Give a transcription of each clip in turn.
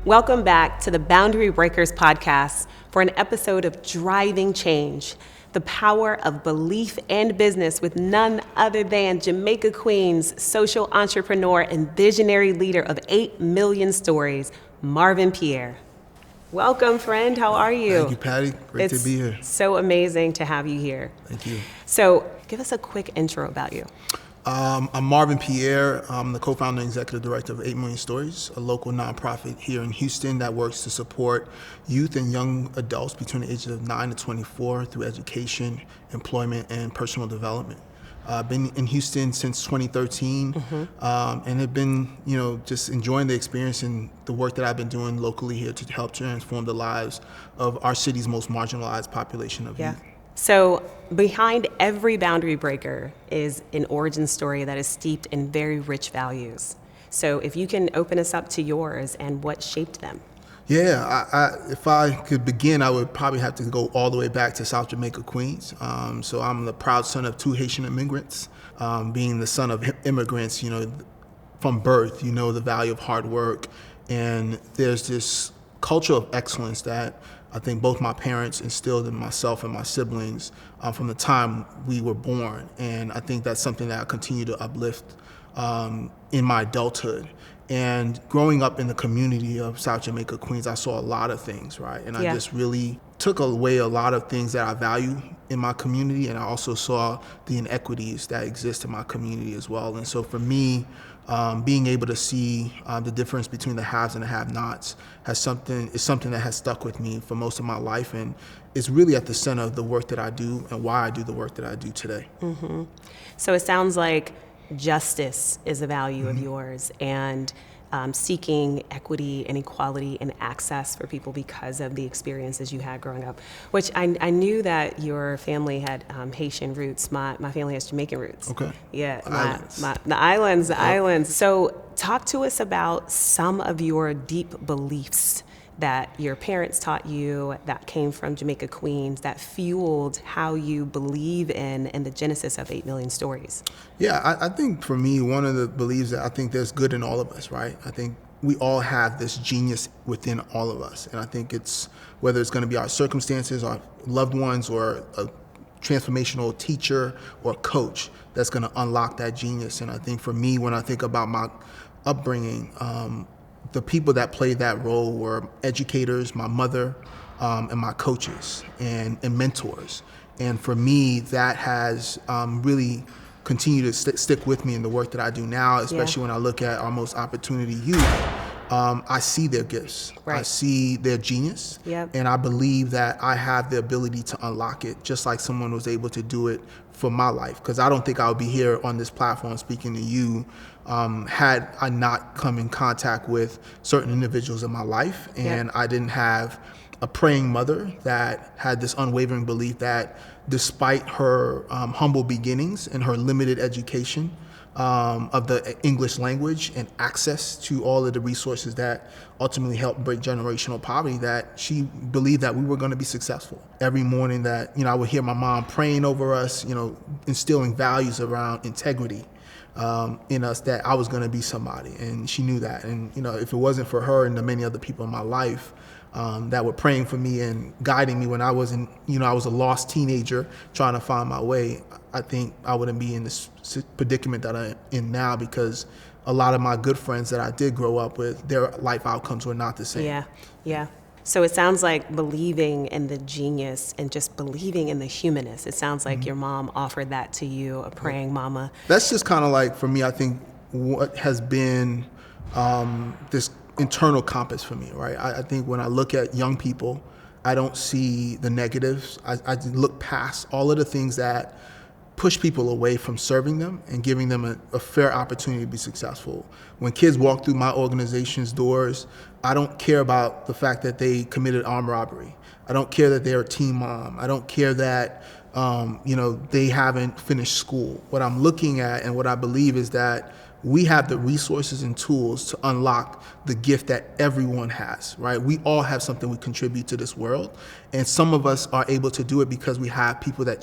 Welcome back to the Boundary Breakers podcast for an episode of Driving Change, the power of belief and business with none other than Jamaica Queen's social entrepreneur and visionary leader of 8 million stories, Marvin Pierre. Welcome, friend. How are you? Thank you, Patty. Great to be here. It's so amazing to have you here. Thank you. So give us a quick intro about you. I'm Marvin Pierre. I'm the co-founder and executive director of 8 Million Stories, a local nonprofit here in Houston that works to support youth and young adults between the ages of 9 to 24 through education, employment, and personal development. I've been in Houston since 2013, and have been, just enjoying the experience and the work that I've been doing locally here to help transform the lives of our city's most marginalized population of youth. So behind every boundary breaker is an origin story that is steeped in very rich values. So if you can open us up to yours and what shaped them. Yeah, if I could begin, I would probably have to go all the way back to South Jamaica, Queens. So I'm the proud son of 2 Haitian immigrants. Being the son of immigrants, from birth, the value of hard work. And there's this culture of excellence that I think both my parents instilled in myself and my siblings from the time we were born. And I think that's something that I continue to uplift in my adulthood. And growing up in the community of South Jamaica, Queens, I saw a lot of things, right? And I just really took away a lot of things that I value in my community. And I also saw the inequities that exist in my community as well. And so for me, being able to see the difference between the haves and the have-nots is something that has stuck with me for most of my life, and is really at the center of the work that I do and why I do the work that I do today. Mm-hmm. So it sounds like justice is a value of yours, and seeking equity and equality and access for people because of the experiences you had growing up, which I knew that your family had Haitian roots. My family has Jamaican roots. Okay. Yeah, the islands. So talk to us about some of your deep beliefs that your parents taught you that came from Jamaica Queens that fueled how you believe in and the genesis of 8 Million Stories. Yeah, I think for me, one of the beliefs that I think there's good in all of us, right? I think we all have this genius within all of us. And I think it's, whether it's going to be our circumstances, our loved ones, or a transformational teacher or coach that's going to unlock that genius. And I think for me, when I think about my upbringing, the people that played that role were educators, my mother, and my coaches and mentors. And for me, that has really continued to stick with me in the work that I do now, especially when I look at our most opportunity youth. I see their gifts. Right. I see their genius. Yep. And I believe that I have the ability to unlock it, just like someone was able to do it for my life. Because I don't think I would be here on this platform speaking to you had I not come in contact with certain individuals in my life. And I didn't have a praying mother that had this unwavering belief that despite her humble beginnings and her limited education of the English language and access to all of the resources that ultimately helped break generational poverty, that she believed that we were going to be successful. Every morning that, I would hear my mom praying over us, instilling values around integrity in us, that I was going to be somebody. And she knew that. And, if it wasn't for her and the many other people in my life that were praying for me and guiding me when I was I was a lost teenager trying to find my way, I think I wouldn't be in this predicament that I'm in now, because a lot of my good friends that I did grow up with, their life outcomes were not the same. Yeah. So it sounds like believing in the genius and just believing in the humanist. It sounds like your mom offered that to you, a praying mama. That's just kind of like, for me, I think what has been this internal compass for me, right? I think when I look at young people, I don't see the negatives. I look past all of the things that push people away from serving them and giving them a fair opportunity to be successful. When kids walk through my organization's doors, I don't care about the fact that they committed armed robbery. I don't care that they're a teen mom. I don't care that they haven't finished school. What I'm looking at and what I believe is that we have the resources and tools to unlock the gift that everyone has, right? We all have something we contribute to this world, and some of us are able to do it because we have people that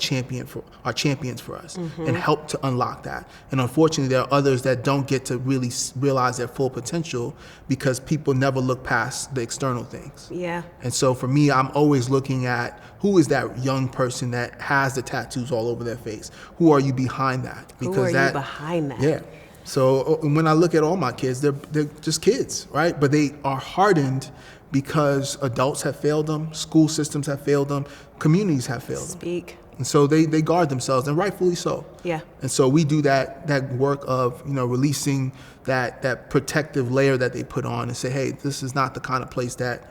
are champions for us and help to unlock that. And unfortunately, there are others that don't get to really realize their full potential because people never look past the external things. Yeah. And so for me, I'm always looking at who is that young person that has the tattoos all over their face? Who are you behind that? Who are you behind that? Yeah. So when I look at all my kids, they're just kids, right? But they are hardened because adults have failed them, school systems have failed them, communities have failed them. Speak. And so they guard themselves, and rightfully so. Yeah. And so we do that work of, releasing that protective layer that they put on and say, hey, this is not the kind of place that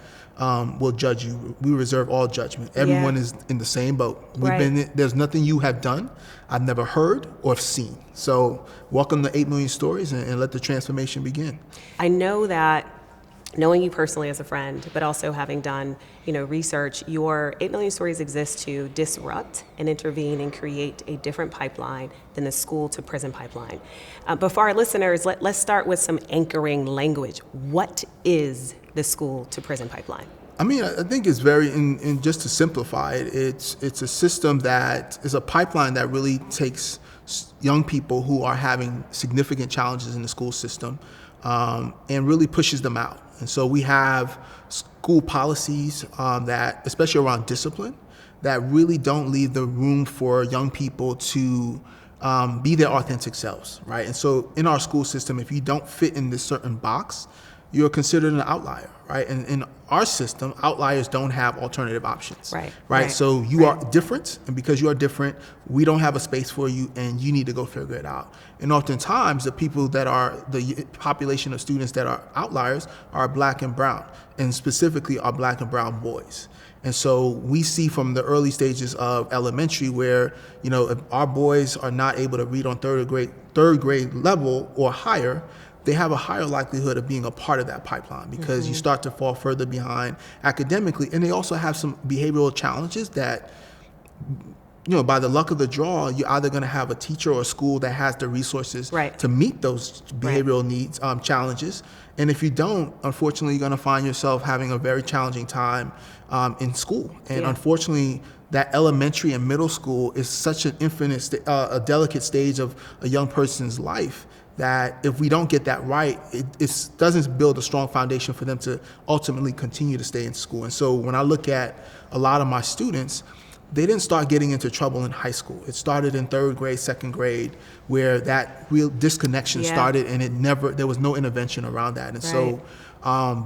will judge you. We reserve all judgment. Everyone is in the same boat. There's nothing you have done I've never heard or seen. So welcome to 8 Million Stories, and let the transformation begin. I know that, knowing you personally as a friend, but also having done, research, your 8 Million Stories exists to disrupt and intervene and create a different pipeline than the school to prison pipeline. But for our listeners, let's start with some anchoring language. What is the school to prison pipeline? I mean, I think it's very, and just to simplify it, it's a system that is a pipeline that really takes young people who are having significant challenges in the school system and really pushes them out. And so we have school policies that, especially around discipline, that really don't leave the room for young people to be their authentic selves, right? And so in our school system, if you don't fit in this certain box, you're considered an outlier, right? And in our system, outliers don't have alternative options, right? So you are different, and because you are different, we don't have a space for you, and you need to go figure it out. And oftentimes, the people that are the population of students that are outliers are Black and brown, and specifically are Black and brown boys. And so we see from the early stages of elementary where, if our boys are not able to read on third grade level or higher, they have a higher likelihood of being a part of that pipeline because you start to fall further behind academically. And they also have some behavioral challenges that, by the luck of the draw, you're either going to have a teacher or a school that has the resources to meet those behavioral needs, challenges. And if you don't, unfortunately, you're going to find yourself having a very challenging time in school. And unfortunately, that elementary and middle school is such an a delicate stage of a young person's life that if we don't get that right, it doesn't build a strong foundation for them to ultimately continue to stay in school. And so when I look at a lot of my students, they didn't start getting into trouble in high school. It started in third grade, second grade, where that real disconnection started, and there was no intervention around that. And so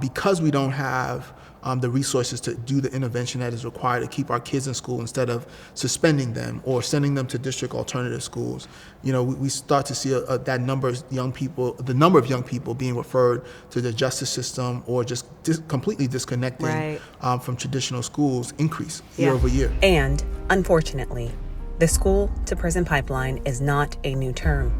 because we don't have the resources to do the intervention that is required to keep our kids in school instead of suspending them or sending them to district alternative schools, we start to see the number of young people being referred to the justice system or just completely disconnecting from traditional schools increase year over year. And unfortunately, the school to prison pipeline is not a new term.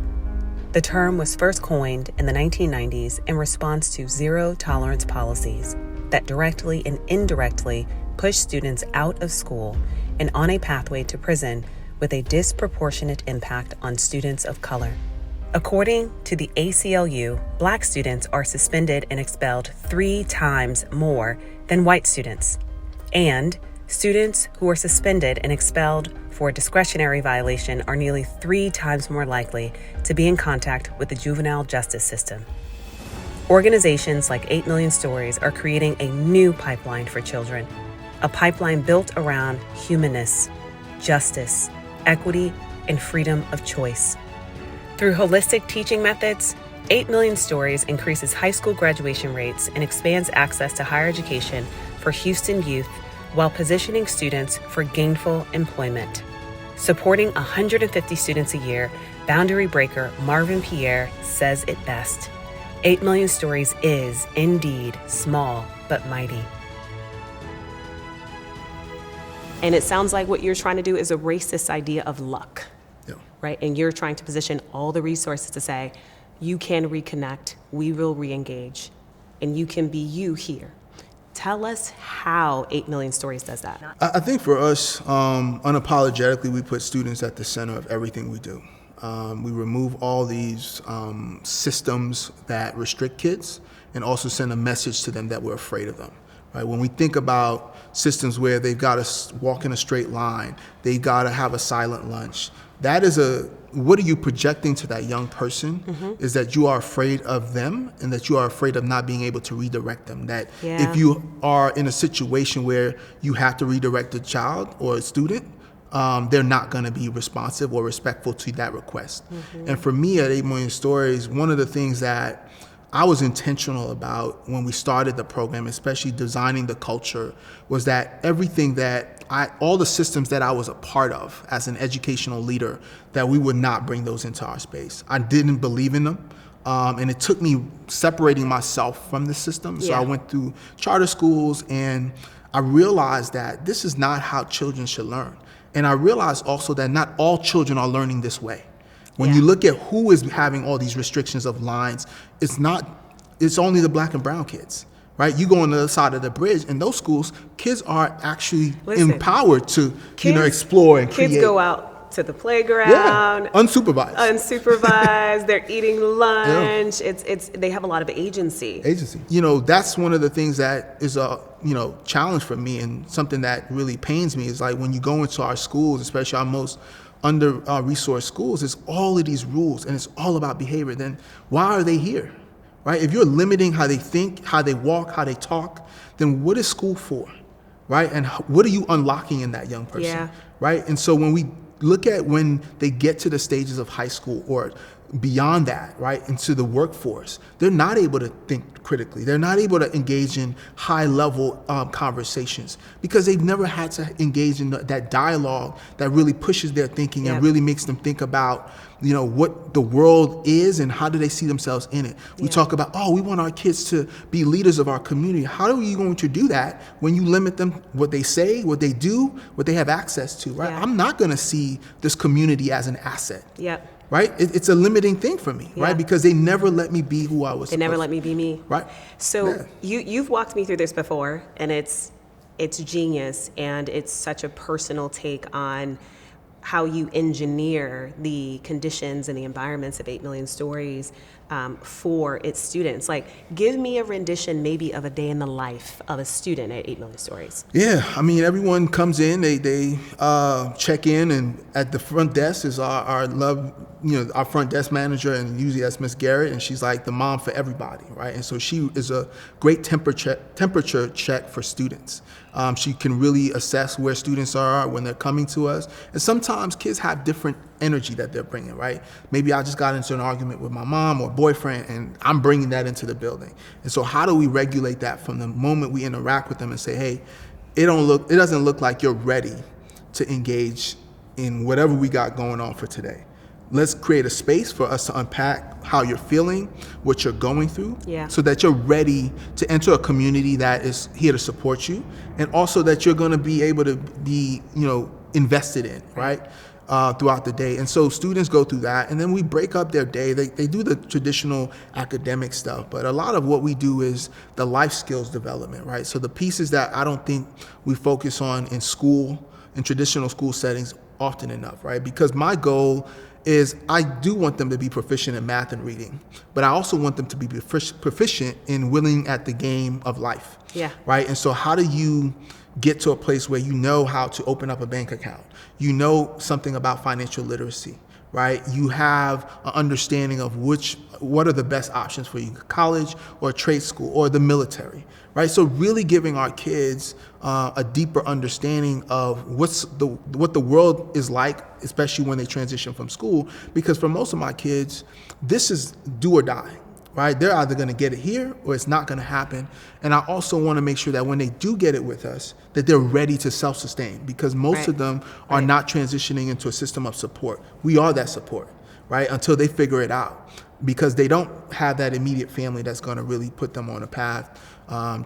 The term was first coined in the 1990s in response to zero tolerance policies that directly and indirectly push students out of school and on a pathway to prison with a disproportionate impact on students of color. According to the ACLU, Black students are suspended and expelled 3 times more than white students. And students who are suspended and expelled for a discretionary violation are nearly 3 times more likely to be in contact with the juvenile justice system. Organizations like 8 Million Stories are creating a new pipeline for children, a pipeline built around humanness, justice, equity, and freedom of choice. Through holistic teaching methods, 8 Million Stories increases high school graduation rates and expands access to higher education for Houston youth while positioning students for gainful employment. Supporting 150 students a year, boundary breaker Marvin Pierre says it best. 8 Million Stories is, indeed, small but mighty. And it sounds like what you're trying to do is erase this idea of luck, right? And you're trying to position all the resources to say, you can reconnect, we will re-engage, and you can be you here. Tell us how 8 Million Stories does that. I think for us, unapologetically, we put students at the center of everything we do. We remove all these systems that restrict kids and also send a message to them that we're afraid of them. Right? When we think about systems where they've got to walk in a straight line, they've got to have a silent lunch, that is what are you projecting to that young person is that you are afraid of them and that you are afraid of not being able to redirect them. That if you are in a situation where you have to redirect a child or a student, they're not going to be responsive or respectful to that request. And for me at 8 Million Stories, one of the things that I was intentional about when we started the program, especially designing the culture, was that everything that all the systems that I was a part of as an educational leader, that we would not bring those into our space. I didn't believe in them. And it took me separating myself from the system. So I went through charter schools and I realized that this is not how children should learn. And I realized also that not all children are learning this way. When you look at who is having all these restrictions of lines, it's only the black and brown kids, right? You go on the other side of the bridge, and those schools, kids are actually empowered to, explore and create. Kids go out to the playground. Unsupervised. They're eating lunch. They have a lot of agency. That's one of the things that is a, challenge for me, and something that really pains me is like when you go into our schools, especially our most under-resourced schools, it's all of these rules and it's all about behavior. Then why are they here, right? If you're limiting how they think, how they walk, how they talk, then what is school for, right? And what are you unlocking in that young person, right? And so when we look at when they get to the stages of high school or beyond that, right, into the workforce, they're not able to think critically. They're not able to engage in high-level conversations because they've never had to engage in that dialogue that really pushes their thinking and really makes them think about, what the world is and how do they see themselves in it. We talk about, we want our kids to be leaders of our community. How are you going to do that when you limit them, what they say, what they do, what they have access to, right? I'm not going to see this community as an asset. Right? It's a limiting thing for me, right? Because they never let me be who I was. They never let me be me. Right. So you've walked me through this before, and it's genius, and it's such a personal take on how you engineer the conditions and the environments of 8 Million Stories for its students. Like, give me a rendition maybe of a day in the life of a student at 8 Million Stories. Yeah, I mean, everyone comes in, they check in, and at the front desk is our front desk manager, and usually that's Miss Garrett, and she's like the mom for everybody, right? And so she is a great temperature check for students. She can really assess where students are when they're coming to us. And sometimes kids have different energy that they're bringing, right? Maybe I just got into an argument with my mom or boyfriend, and I'm bringing that into the building. And so how do we regulate that from the moment we interact with them and say, hey, it doesn't look like you're ready to engage in whatever we got going on for today. Let's create a space for us to unpack how you're feeling, what you're going through, so that you're ready to enter a community that is here to support you, and also that you're going to be able to be, invested in, right, throughout the day. And so students go through that, and then we break up their day. They do the traditional academic stuff, but a lot of what we do is the life skills development, right? So the pieces that I don't think we focus on in school, in traditional school settings often enough, right? Because my goal is I do want them to be proficient in math and reading, but I also want them to be proficient in winning at the game of life. Right? And so how do you get to a place where you know how to open up a bank account? You know something about financial literacy, right? You have an understanding of what are the best options for you, college or trade school or the military, right? So really giving our kids a deeper understanding of what the world is like, especially when they transition from school, because for most of my kids, this is do or die, right? They're either going to get it here or it's not going to happen. And I also want to make sure that when they do get it with us, that they're ready to self-sustain, because most of them are not transitioning into a system of support. We are that support, right? Until they figure it out, because they don't have that immediate family that's going to really put them on a path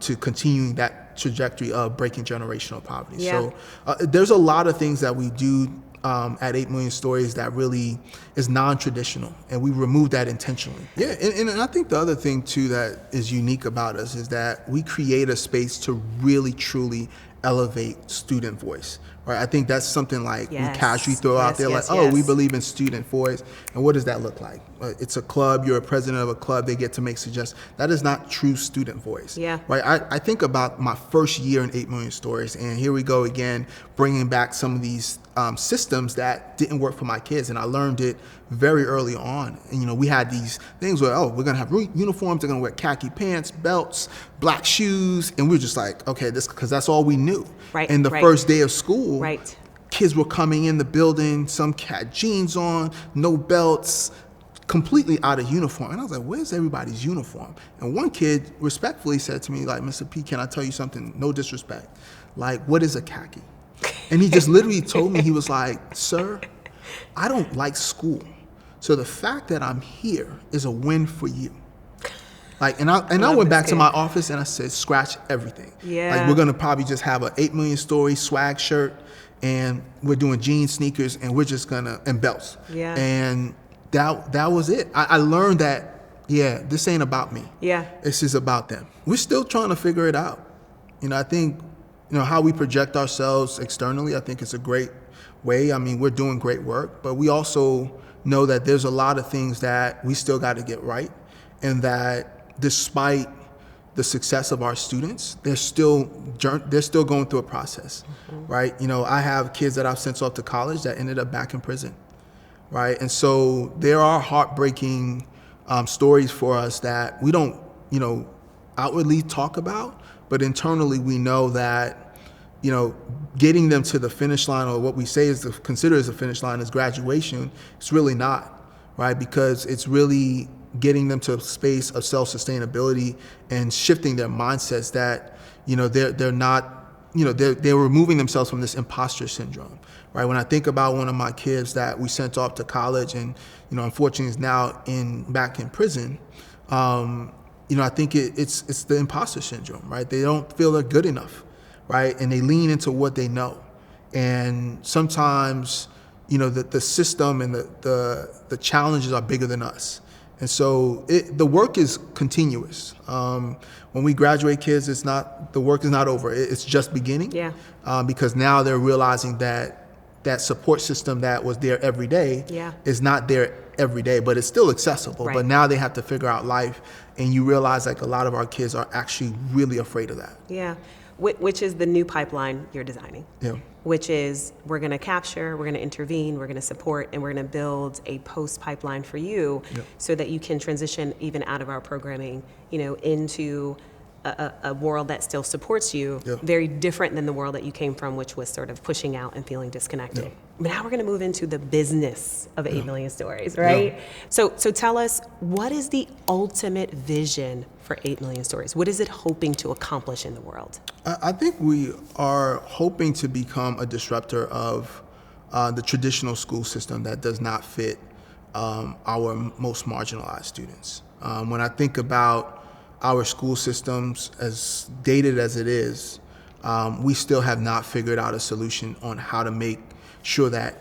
to continuing that trajectory of breaking generational poverty. So there's a lot of things that we do at 8 Million Stories that really is non-traditional, and we remove that intentionally. And I think the other thing too that is unique about us is that we create a space to really truly elevate student voice, right? I think that's something like we Yes. casually throw out there, Yes, like, oh, we yes. believe in student voice. And what does that look like? It's a club, you're a president of a club, they get to make suggestions. That is not true student voice, Yeah. right? I think about my first year in 8 Million Stories, and here we go again, bringing back some of these systems that didn't work for my kids, and I learned it very early on. And, you know, we had these things where, we're gonna have uniforms, they're gonna wear khaki pants, belts, black shoes, and we're just like, okay, this, because that's all we knew. Right, And the right. first day of school, Right. kids were coming in the building, some had jeans on, no belts, completely out of uniform. And I was like, where's everybody's uniform? And one kid respectfully said to me, like, Mr. P, can I tell you something? No disrespect. Like, what is a khaki? And he just literally told me, he was like, sir, I don't like school. So the fact that I'm here is a win for you. Like, and I went back to my office and I said, scratch everything. Yeah. Like, we're gonna probably just have a 8 Million Story swag shirt, and we're doing jeans, sneakers, and we're just gonna, and belts. Yeah. And that was it. I learned that, this ain't about me. Yeah. This is about them. We're still trying to figure it out. You know, I think, how we project ourselves externally, I think it's a great way. I mean, we're doing great work, but we also know that there's a lot of things that we still got to get right, and that despite the success of our students, they're still going through a process, right? You know, I have kids that I've sent off to college that ended up back in prison, right? And so there are heartbreaking stories for us that we don't, outwardly talk about, but internally we know that, getting them to the finish line, or what we say is consider as the finish line, is graduation. It's really not, right? Because it's really getting them to a space of self-sustainability and shifting their mindsets that, they're not, they're removing themselves from this imposter syndrome, right? When I think about one of my kids that we sent off to college and, unfortunately is now back in prison, I think it's the imposter syndrome, right? They don't feel they're good enough, right? And they lean into what they know. And sometimes, the system and the challenges are bigger than us. And so the work is continuous. When we graduate kids, the work is not over. It's just beginning. Yeah. Because now they're realizing that support system that was there every day is not there every day, but it's still accessible. Right. But now they have to figure out life, and you realize like a lot of our kids are actually really afraid of that. Yeah. Which is the new pipeline you're designing. Yeah. Which is, we're going to capture, we're going to intervene, we're going to support, and we're going to build a post pipeline for you, so that you can transition even out of our programming, into a world that still supports you, very different than the world that you came from, which was sort of pushing out and feeling disconnected. Yeah. But now we're going to move into the business of 8 Million Stories, right? Yeah. So tell us, what is the ultimate vision for 8 Million Stories? What is it hoping to accomplish in the world? I think we are hoping to become a disruptor of the traditional school system that does not fit our most marginalized students. When I think about our school systems, as dated as it is, we still have not figured out a solution on how to make sure that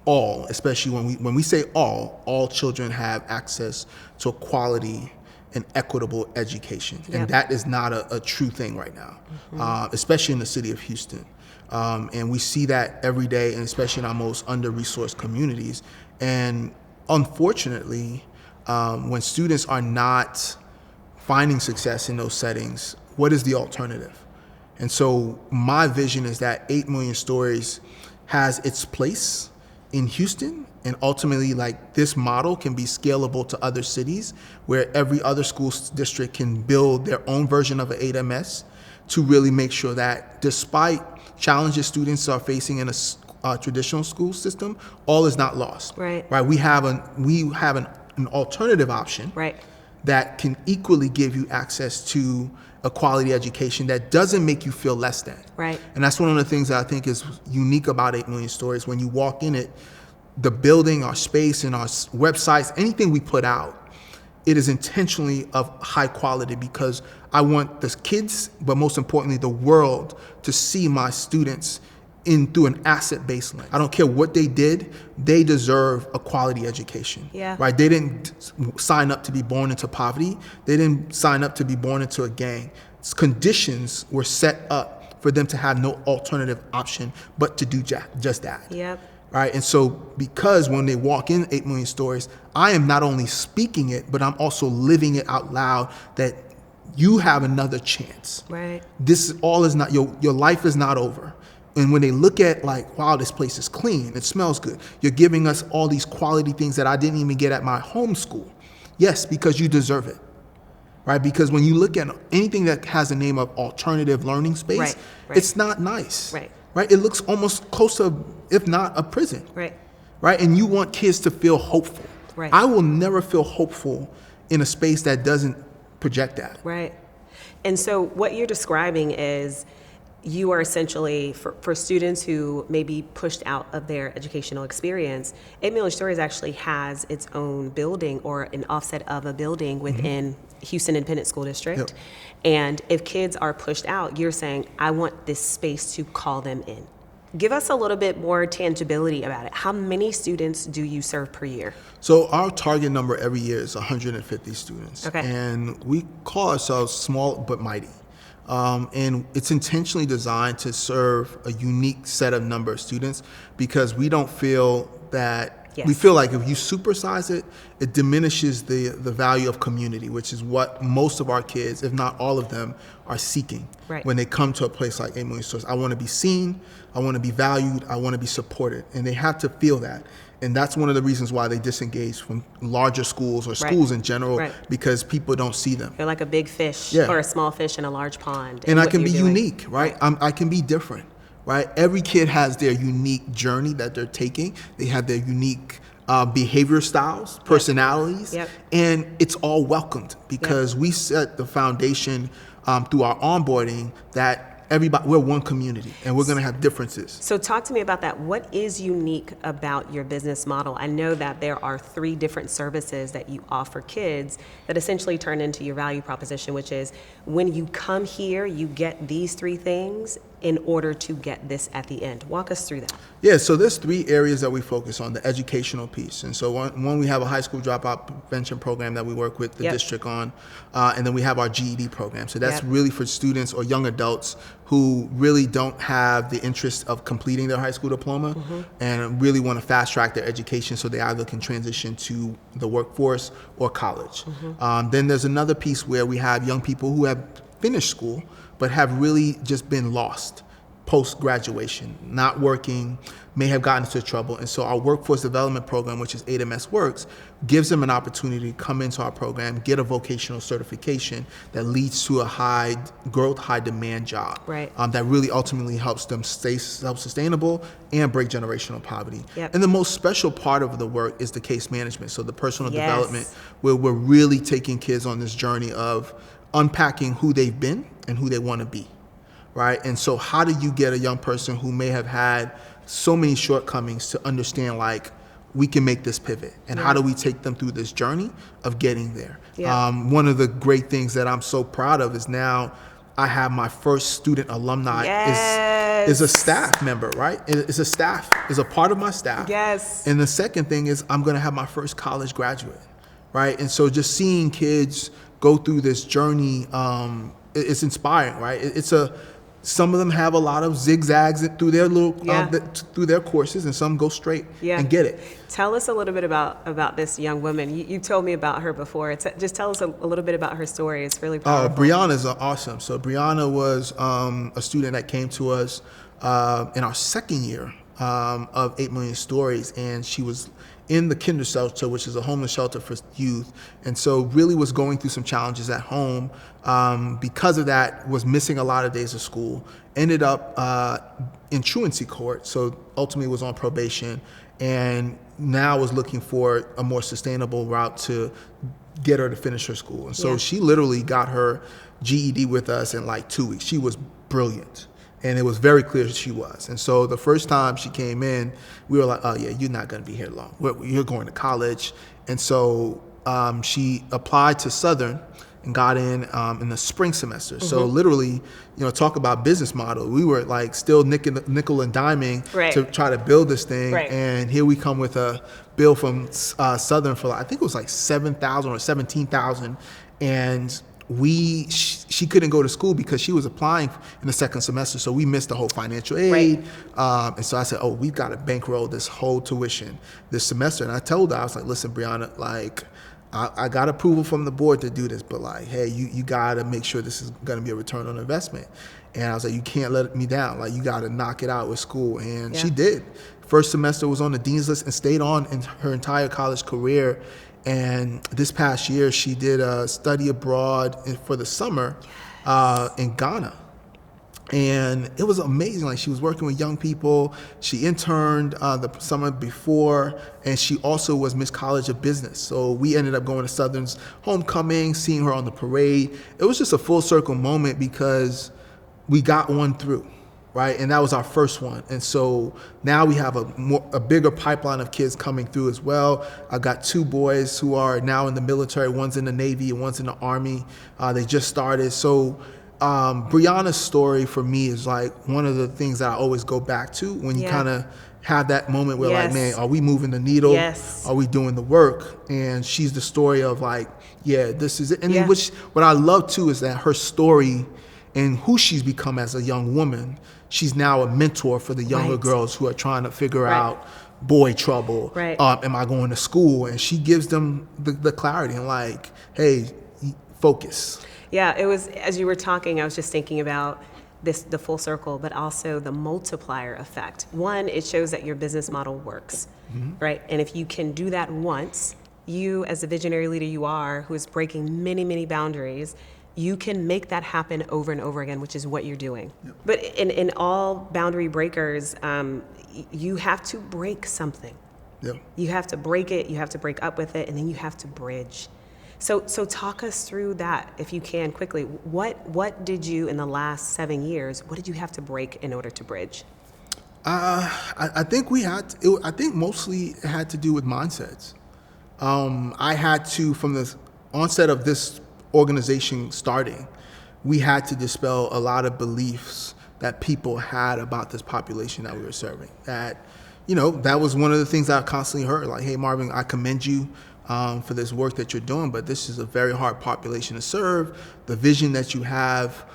all, especially when we say all children have access to a quality and equitable education. Yep. And that is not a true thing right now, especially in the city of Houston. And we see that every day, and especially in our most under-resourced communities. And unfortunately, when students are not finding success in those settings, what is the alternative? And so my vision is that 8 Million Stories has its place in Houston, and ultimately, like, this model can be scalable to other cities where every other school district can build their own version of an 8MS to really make sure that despite challenges students are facing in a traditional school system, all is not lost. Right. We have an alternative option. Right. That can equally give you access to a quality education that doesn't make you feel less than. Right. And that's one of the things that I think is unique about 8 Million Stories. When you walk in it, the building, our space, and our websites, anything we put out, it is intentionally of high quality, because I want the kids, but most importantly, the world, to see my students through an asset-based lens. I don't care what they did, they deserve a quality education. Yeah. Right? They didn't sign up to be born into poverty. They didn't sign up to be born into a gang. Conditions were set up for them to have no alternative option but to do just that. Yep. Right. And so because when they walk in 8 Million Stories, I am not only speaking it, but I'm also living it out loud that you have another chance. Right. This all is not, your life is not over. And when they look at like, wow, this place is clean, it smells good. You're giving us all these quality things that I didn't even get at my home school. Yes, because you deserve it. Right? Because when you look at anything that has the name of alternative learning space, Right. it's not nice. Right. Right? It looks almost close to, if not a prison. Right. Right? And you want kids to feel hopeful. Right. I will never feel hopeful in a space that doesn't project that. Right. And so what you're describing is you are essentially, for students who may be pushed out of their educational experience, 8 Million Stories actually has its own building or an offset of a building within Houston Independent School District. Yep. And if kids are pushed out, you're saying, I want this space to call them in. Give us a little bit more tangibility about it. How many students do you serve per year? So our target number every year is 150 students. Okay. And we call ourselves small but mighty. And it's intentionally designed to serve a unique set of number of students because we don't feel that, we feel like if you supersize it, it diminishes the value of community, which is what most of our kids, if not all of them, are seeking when they come to a place like 8 Million Stories. I want to be seen, I want to be valued, I want to be supported. And they have to feel that. And that's one of the reasons why they disengage from larger schools or schools in general, because people don't see them. They're like a big fish or a small fish in a large pond. And I can be unique, right? I can be different, right? Every kid has their unique journey that they're taking. They have their unique behavior styles, personalities, and it's all welcomed because we set the foundation through our onboarding that we're one community and we're going to have differences. So talk to me about that. What is unique about your business model? I know that there are 3 different services that you offer kids that essentially turn into your value proposition, which is when you come here, you get these 3 things in order to get this at the end. Walk us through that. Yeah, so there's 3 areas that we focus on, the educational piece. And so one we have a high school dropout prevention program that we work with the district on, and then we have our GED program. So that's really for students or young adults who really don't have the interest of completing their high school diploma and really want to fast track their education so they either can transition to the workforce or college. Then there's another piece where we have young people who have finished school but have really just been lost post-graduation, not working, may have gotten into trouble. And so our workforce development program, which is 8MS Works, gives them an opportunity to come into our program, get a vocational certification that leads to a high growth, high demand job that really ultimately helps them stay self-sustainable and break generational poverty. And the most special part of the work is the case management. So the personal development, where we're really taking kids on this journey of unpacking who they've been and who they want to be. Right? And so how do you get a young person who may have had so many shortcomings to understand, like, we can make this pivot? And how do we take them through this journey of getting there? One of the great things that I'm so proud of is now I have my first student alumni is a staff member, right? It's a part of my staff. And the second thing is I'm going to have my first college graduate, right? And so just seeing kids go through this journey, it's inspiring, right? Some of them have a lot of zigzags through their through their courses, and some go straight and get it. Tell us a little bit about this young woman. You told me about her before. Just tell us a little bit about her story. It's really powerful. Brianna's awesome. So Brianna was a student that came to us in our second year of 8 Million Stories, and she was in the kinder shelter, which is a homeless shelter for youth, and so really was going through some challenges at home. Because of that, was missing a lot of days of school, ended up in truancy court, so ultimately was on probation, and now was looking for a more sustainable route to get her to finish her school. And so she literally got her GED with us in like 2 weeks. She was brilliant. And it was very clear she was. And so the first time she came in, we were like, oh yeah, you're not gonna be here long. You're going to college. And so she applied to Southern and got in the spring semester. So literally, talk about business model. We were like still nickel and diming to try to build this thing. And here we come with a bill from Southern for I think it was like $7,000 or $17,000. And she couldn't go to school because she was applying in the second semester, so we missed the whole financial aid. Right. And so I said, we've got to bankroll this whole tuition this semester. And I told her, I was like, listen, Brianna, like, I got approval from the board to do this, but like, hey, you got to make sure this is going to be a return on investment. And I was like, you can't let me down. Like, you got to knock it out with school. And she did. First semester was on the dean's list and stayed on in her entire college career. And this past year, she did a study abroad for the summer in Ghana. And it was amazing. Like, she was working with young people. She interned the summer before, and she also was Miss College of Business. So we ended up going to Southern's homecoming, seeing her on the parade. It was just a full circle moment because we got one through, right? And that was our first one. And so now we have a bigger pipeline of kids coming through as well. I've got 2 boys who are now in the military. One's in the Navy and one's in the Army. They just started. So Brianna's story for me is like one of the things that I always go back to when you kind of have that moment where like, man, are we moving the needle? Are we doing the work? And she's the story of like, this is it. And then what I love too is that her story and who she's become as a young woman, she's now a mentor for the younger girls who are trying to figure out boy trouble. Am I going to school? And she gives them the clarity and like, hey, focus. Yeah, it was, as you were talking, I was just thinking about the full circle, but also the multiplier effect. One, it shows that your business model works, right? And if you can do that once, you as the visionary leader you are, who is breaking many, many boundaries, you can make that happen over and over again, which is what you're doing. But in all boundary breakers, you have to break something. You have to break it, you have to break up with it, and then you have to bridge. So talk us through that, if you can, quickly. What did you, in the last 7 years, what did you have to break in order to bridge? I think I think mostly it had to do with mindsets. I had to, from the onset of this organization starting, we had to dispel a lot of beliefs that people had about this population that we were serving. That, that was one of the things I constantly heard, like, hey, Marvin, I commend you for this work that you're doing, but this is a very hard population to serve. The vision that you have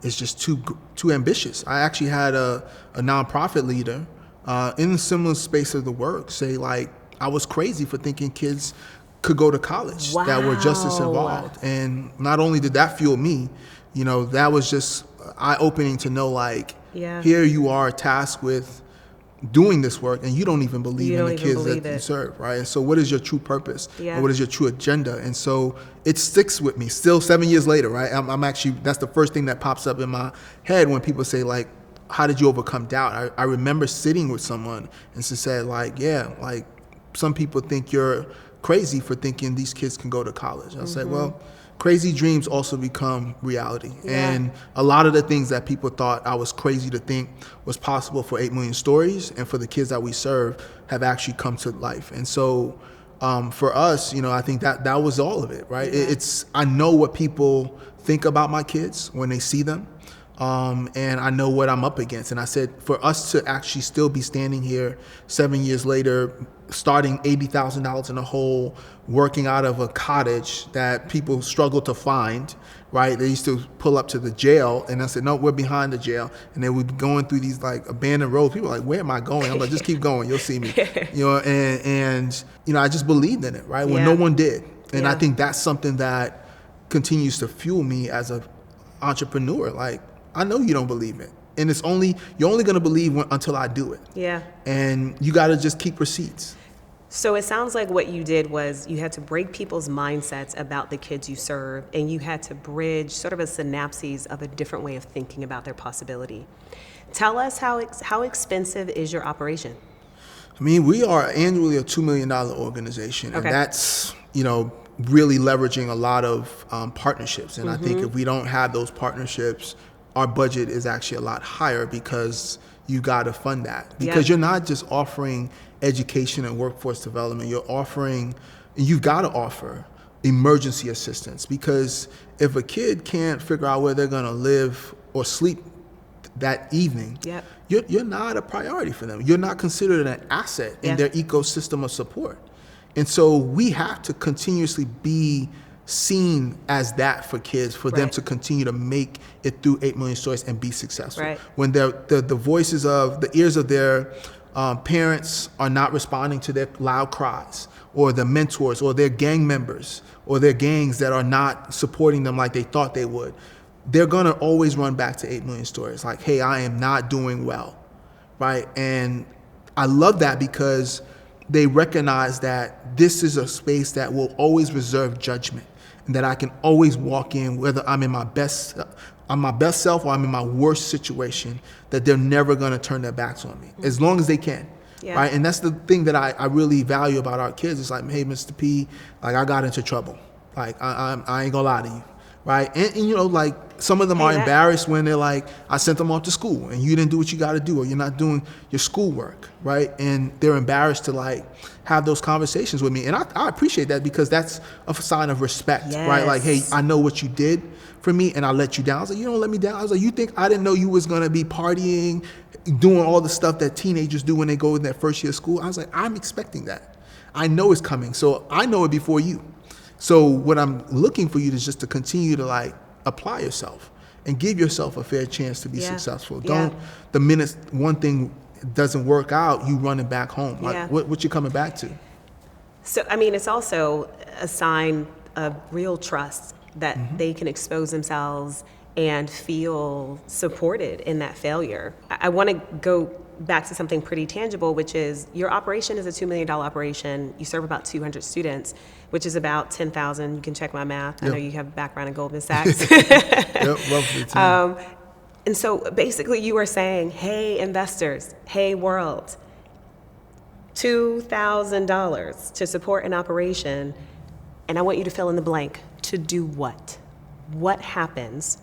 is just too ambitious. I actually had a nonprofit leader in the similar space of the work say, like, I was crazy for thinking kids could go to college that were just as involved. And not only did that fuel me, that was just eye-opening to know, like, here you are tasked with doing this work and you don't even believe in the kids that you serve, right? And so what is your true purpose? And what is your true agenda? And so it sticks with me still 7 years later, right? I'm actually, that's the first thing that pops up in my head when people say, like, how did you overcome doubt? I remember sitting with someone and she said, like, like, some people think you're crazy for thinking these kids can go to college. I said, well, crazy dreams also become reality. And a lot of the things that people thought I was crazy to think was possible for 8 Million Stories and for the kids that we serve have actually come to life. And so for us, I think that was all of it, right? I know what people think about my kids when they see them. And I know what I'm up against. And I said, for us to actually still be standing here 7 years later, starting $80,000 in a hole, working out of a cottage that people struggle to find, right? They used to pull up to the jail, and I said, no, we're behind the jail. And then we'd be going through these like abandoned roads. People are like, where am I going? I'm like, just keep going, you'll see me. And I just believed in it, right? When no one did. And I think that's something that continues to fuel me as an entrepreneur. Like, I know you don't believe it. And you're only going to believe until I do it. And you got to just keep receipts. So it sounds like what you did was you had to break people's mindsets about the kids you serve, and you had to bridge sort of a synapses of a different way of thinking about their possibility. Tell us how expensive is your operation? I mean, we are annually a $2 million organization, and that's, really leveraging a lot of partnerships. And I think if we don't have those partnerships, our budget is actually a lot higher because you got to fund that. Because you're not just offering education and workforce development, you've got to offer emergency assistance. Because if a kid can't figure out where they're going to live or sleep that evening, you're not a priority for them. You're not considered an asset in their ecosystem of support. And so we have to continuously be seen as that for kids, for them Right. to continue to make it through 8 million stories and be successful. Right. When the voices of the ears of their parents are not responding to their loud cries, or the mentors or their gang members or their gangs that are not supporting them like they thought they would, they're going to always run back to 8 million stories. Like, hey, I am not doing well, right? And I love that because they recognize that this is a space that will always reserve judgment, and that I can always walk in, whether I'm in my best self or I'm in my worst situation, that they're never going to turn their backs on me, as long as they can. Yeah. Right. And that's the thing that I really value about our kids. It's like, hey, Mr. P, like, I got into trouble. Like, I ain't gonna lie to you. Right. And you know, like, some of them are embarrassed when they're like, I sent them off to school and you didn't do what you got to do, or you're not doing your schoolwork. Right. And they're embarrassed to, like, have those conversations with me. And I appreciate that, because that's a sign of respect. Yes. Right. Like, hey, I know what you did for me and I let you down. I was like, you don't let me down. I was like, you think I didn't know you was going to be partying, doing all the stuff that teenagers do when they go in their first year of school? I was like, I'm expecting that. I know it's coming. So I know it before you. So what I'm looking for you is just to continue to, like, apply yourself and give yourself a fair chance to be successful. Don't, the minute one thing doesn't work out, you running back home. Like, what you coming back to? So, I mean, it's also a sign of real trust that they can expose themselves and feel supported in that failure. I want to go back to something pretty tangible, which is your operation is a $2 million operation. You serve about 200 students, which is about 10,000. You can check my math. I know you have a background in Goldman Sachs. Roughly too. And so basically you are saying, hey, investors, hey, world, $2,000 to support an operation, and I want you to fill in the blank. To do what? What happens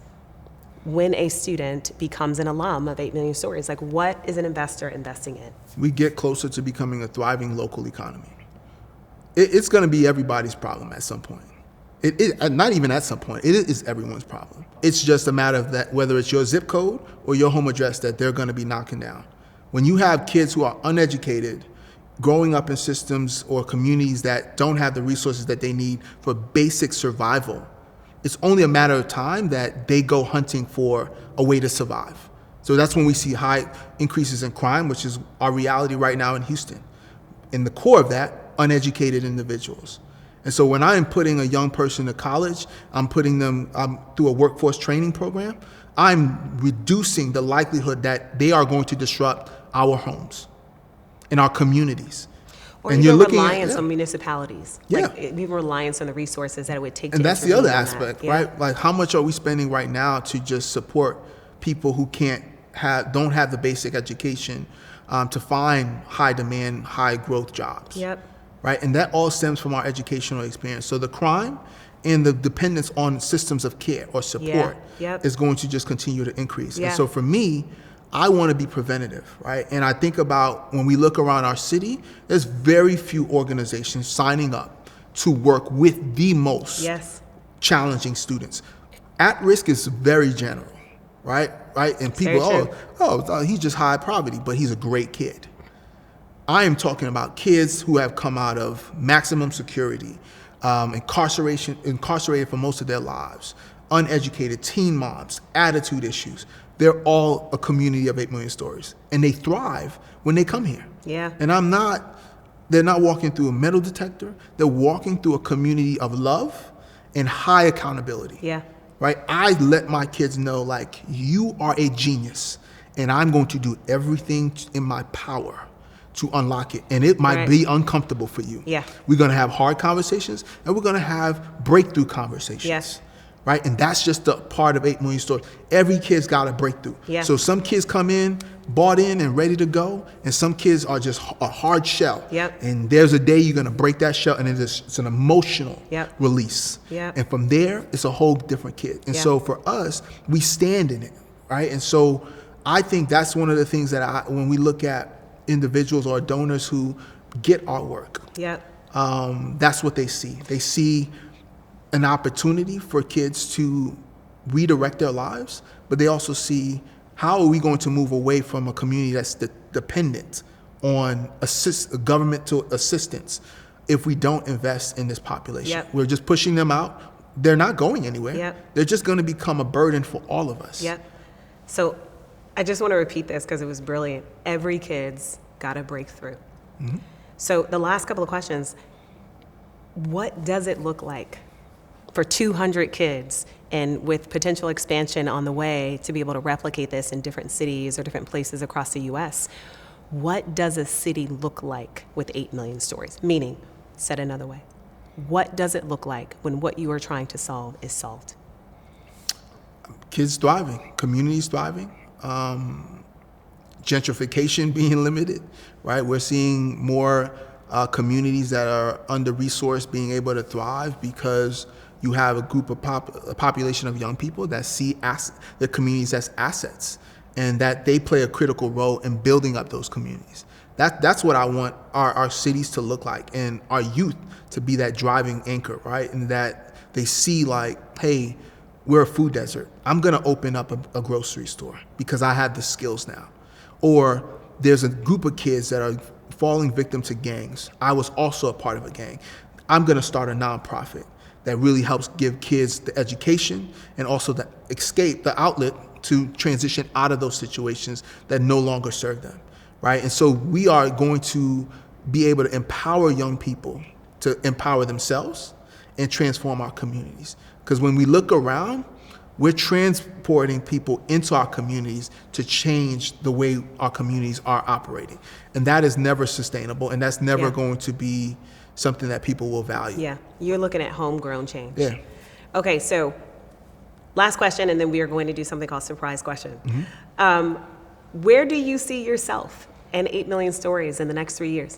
when a student becomes an alum of 8 Million Stories? Like, what is an investor investing in? We get closer to becoming a thriving local economy. It's going to be everybody's problem at some point. Not even at some point. It is everyone's problem. It's just a matter of that, whether it's your zip code or your home address, that they're going to be knocking down. When you have kids who are uneducated, growing up in systems or communities that don't have the resources that they need for basic survival, it's only a matter of time that they go hunting for a way to survive. So that's when we see high increases in crime, which is our reality right now in Houston. In the core of that, uneducated individuals. And so when I am putting a young person to college, I'm putting them through a workforce training program, I'm reducing the likelihood that they are going to disrupt our homes in our communities. Or and even you're looking reliance at, on municipalities. Yeah. Like, even reliance on the resources that it would take to and that's the other intervene on aspect, that. Yeah. right? Like, how much are we spending right now to just support people who don't have the basic education to find high demand, high growth jobs? Yep. Right? And that all stems from our educational experience. So the crime and the dependence on systems of care or support is going to just continue to increase. Yeah. And so for me, I want to be preventative, right? And I think about when we look around our city, there's very few organizations signing up to work with the most challenging students. At risk is very general, right? And people, he's just high poverty, but he's a great kid. I am talking about kids who have come out of maximum security, incarcerated for most of their lives, uneducated, teen moms, attitude issues. They're all a community of 8 million stories, and they thrive when they come here. Yeah. And they're not walking through a metal detector. They're walking through a community of love and high accountability. Yeah. Right? I let my kids know, like, you are a genius, and I'm going to do everything in my power to unlock it. And it might be uncomfortable for you. Yeah. We're going to have hard conversations, and we're going to have breakthrough conversations. Yes. Right? And that's just a part of 8 million stories. Every kid's got a breakthrough. Yeah. So some kids come in, bought in and ready to go, and some kids are just a hard shell. Yep. And there's a day you're going to break that shell, and it's an emotional release. Yep. And from there, it's a whole different kid. And so for us, we stand in it, right? And so I think that's one of the things that when we look at individuals or donors who get our work, that's what they see. They see an opportunity for kids to redirect their lives, but they also see, how are we going to move away from a community that's dependent on governmental assistance, if we don't invest in this population. Yep. We're just pushing them out. They're not going anywhere. Yep. They're just going to become a burden for all of us. Yep. So I just want to repeat this because it was brilliant. Every kid's got to break through. Mm-hmm. So the last couple of questions, what does it look like for 200 kids and with potential expansion on the way to be able to replicate this in different cities or different places across the U.S.? What does a city look like with 8 million stories? Meaning, said another way, what does it look like when what you are trying to solve is solved? Kids thriving, communities thriving, gentrification being limited, right? We're seeing more communities that are under-resourced being able to thrive because you have a group of a population of young people that see their communities as assets, and that they play a critical role in building up those communities. That's what I want our cities to look like, and our youth to be that driving anchor, right? And that they see like, hey, we're a food desert. I'm gonna open up a grocery store because I have the skills now. Or there's a group of kids that are falling victim to gangs. I was also a part of a gang. I'm gonna start a nonprofit that really helps give kids the education and also the escape, the outlet to transition out of those situations that no longer serve them, right? And so we are going to be able to empower young people to empower themselves and transform our communities. Because when we look around, we're transporting people into our communities to change the way our communities are operating. And that is never sustainable, and that's never going to be something that people will value. Yeah, you're looking at homegrown change. Yeah. Okay, so last question, and then we are going to do something called surprise question. Mm-hmm. Where do you see yourself and 8 million stories in the next 3 years?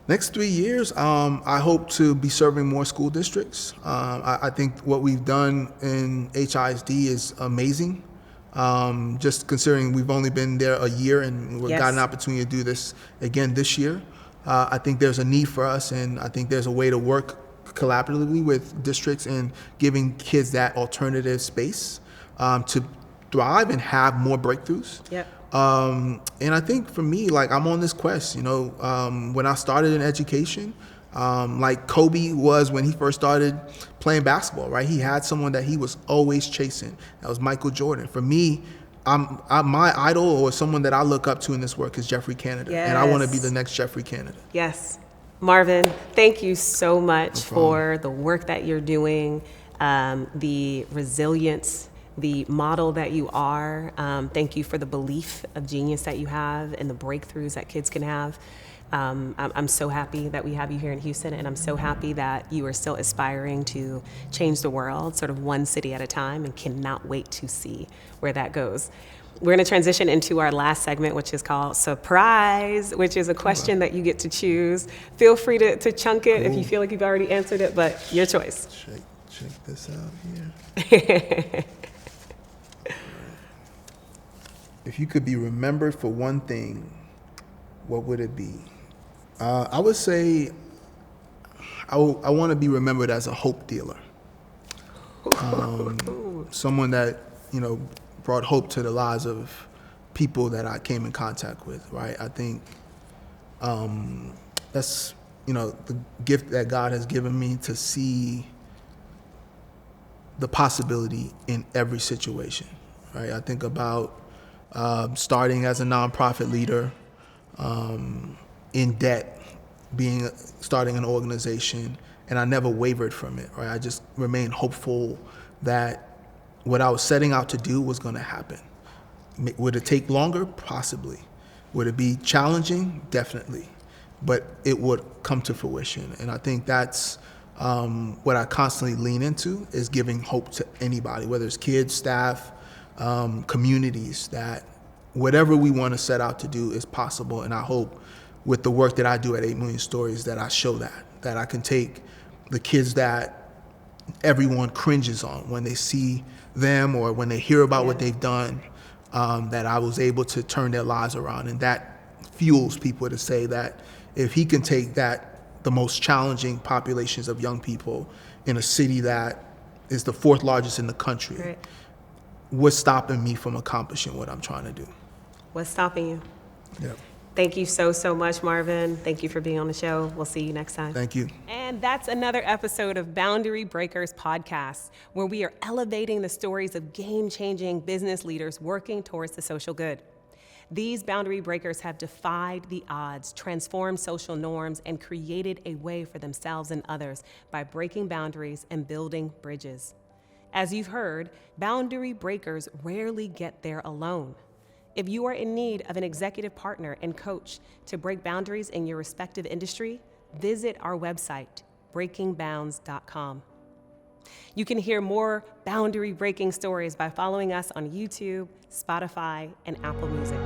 Next 3 years, I hope to be serving more school districts. I think what we've done in HISD is amazing. Just considering we've only been there a year and we've got an opportunity to do this again this year. I think there's a need for us, and I think there's a way to work collaboratively with districts and giving kids that alternative space to thrive and have more breakthroughs. Yep. And I think for me, like, I'm on this quest, when I started in education, like Kobe was when he first started playing basketball, right? He had someone that he was always chasing. That was Michael Jordan. For me, my idol, or someone that I look up to in this work, is Jeffrey Canada. Yes. And I want to be the next Jeffrey Canada. Yes. Marvin, thank you so much for the work that you're doing, the resilience, the model that you are. Thank you for the belief of genius that you have and the breakthroughs that kids can have. I'm so happy that we have you here in Houston, and I'm so happy that you are still aspiring to change the world, sort of one city at a time, and cannot wait to see where that goes. We're going to transition into our last segment, which is called Surprise, which is a question that you get to choose. Feel free to chunk it if you feel like you've already answered it, but your choice. Check this out here. If you could be remembered for one thing, what would it be? I would say I want to be remembered as a hope dealer. Someone that, brought hope to the lives of people that I came in contact with, right? I think that's, the gift that God has given me to see the possibility in every situation, right? I think about starting as a nonprofit leader, in debt, starting an organization, and I never wavered from it, right? I just remained hopeful that what I was setting out to do was going to happen. Would it take longer? Possibly. Would it be challenging? Definitely. But it would come to fruition. And I think that's what I constantly lean into, is giving hope to anybody, whether it's kids, staff, communities, that whatever we want to set out to do is possible. And I hope with the work that I do at 8 Million Stories that I show that I can take the kids that everyone cringes on when they see them or when they hear about what they've done, that I was able to turn their lives around. And that fuels people to say that if he can take the most challenging populations of young people in a city that is the 4th largest in the country, Right. What's stopping me from accomplishing what I'm trying to do? What's stopping you? Yeah. Thank you so much, Marvin. Thank you for being on the show. We'll see you next time. Thank you. And that's another episode of Boundary Breakers Podcast, where we are elevating the stories of game-changing business leaders working towards the social good. These boundary breakers have defied the odds, transformed social norms, and created a way for themselves and others by breaking boundaries and building bridges. As you've heard, boundary breakers rarely get there alone. If you are in need of an executive partner and coach to break boundaries in your respective industry, visit our website, breakingbounds.com. You can hear more boundary breaking stories by following us on YouTube, Spotify, and Apple Music.